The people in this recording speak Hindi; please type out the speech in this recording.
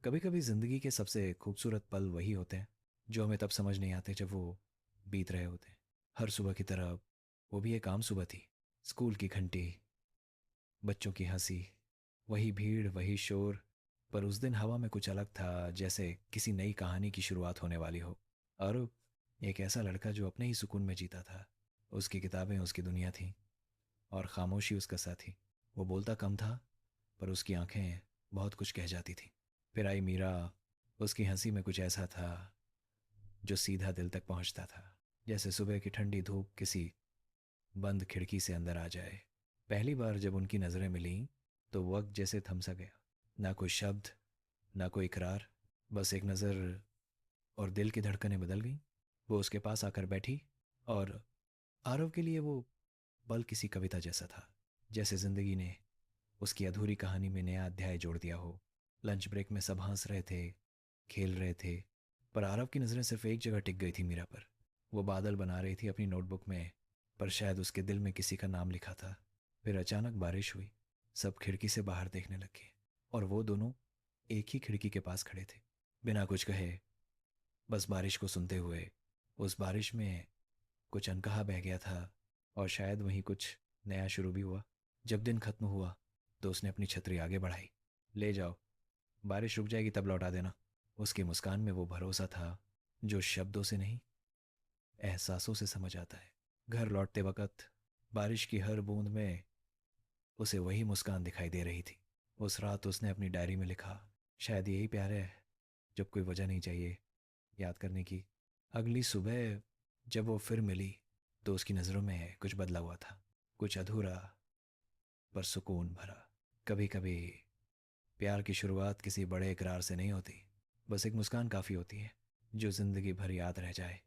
कभी कभी जिंदगी के सबसे खूबसूरत पल वही होते हैं जो हमें तब समझ नहीं आते जब वो बीत रहे होते हैं। हर सुबह की तरह वो भी एक आम सुबह थी। स्कूल की घंटी, बच्चों की हंसी, वही भीड़, वही शोर। पर उस दिन हवा में कुछ अलग था, जैसे किसी नई कहानी की शुरुआत होने वाली हो। और एक ऐसा लड़का जो अपने ही सुकून में जीता था। उसकी किताबें उसकी दुनिया थी, और खामोशी उसका साथी। वो बोलता कम था, पर उसकी आंखें बहुत कुछ कह जाती थी। फिर आई मीरा। उसकी हंसी में कुछ ऐसा था जो सीधा दिल तक पहुंचता था, जैसे सुबह की ठंडी धूप किसी बंद खिड़की से अंदर आ जाए। पहली बार जब उनकी नज़रें मिलीं तो वक्त जैसे थम सा गया। ना कोई शब्द, ना कोई इकरार, बस एक नज़र, और दिल की धड़कनें बदल गईं। वो उसके पास आकर बैठी, और आरव के लिए वो पल किसी कविता जैसा था। जैसे जिंदगी ने उसकी अधूरी कहानी में नया अध्याय जोड़ दिया हो। लंच ब्रेक में सब हंस रहे थे, खेल रहे थे, पर आरव की नज़रें सिर्फ एक जगह टिक गई थी, मीरा पर। वो बादल बना रही थी अपनी नोटबुक में, पर शायद उसके दिल में किसी का नाम लिखा था। फिर अचानक बारिश हुई। सब खिड़की से बाहर देखने लगे, और वो दोनों एक ही खिड़की के पास खड़े थे, बिना कुछ कहे, बस बारिश को सुनते हुए। उस बारिश में कुछ अनकहा बह गया था, और शायद वहीं कुछ नया शुरू भी हुआ। जब दिन खत्म हुआ तो उसने अपनी छतरी आगे बढ़ाई। ले जाओ, बारिश रुक जाएगी तब लौटा देना। उसकी मुस्कान में वो भरोसा था जो शब्दों से नहीं, एहसासों से समझ आता है। घर लौटते वक्त बारिश की हर बूंद में उसे वही मुस्कान दिखाई दे रही थी। उस रात उसने अपनी डायरी में लिखा, शायद यही प्यार है, जब कोई वजह नहीं चाहिए याद करने की। अगली सुबह जब वो फिर मिली तो उसकी नज़रों में कुछ बदला हुआ था, कुछ अधूरा, पर सुकून भरा। कभी कभी प्यार की शुरुआत किसी बड़े इकरार से नहीं होती, बस एक मुस्कान काफ़ी होती है जो ज़िंदगी भर याद रह जाए।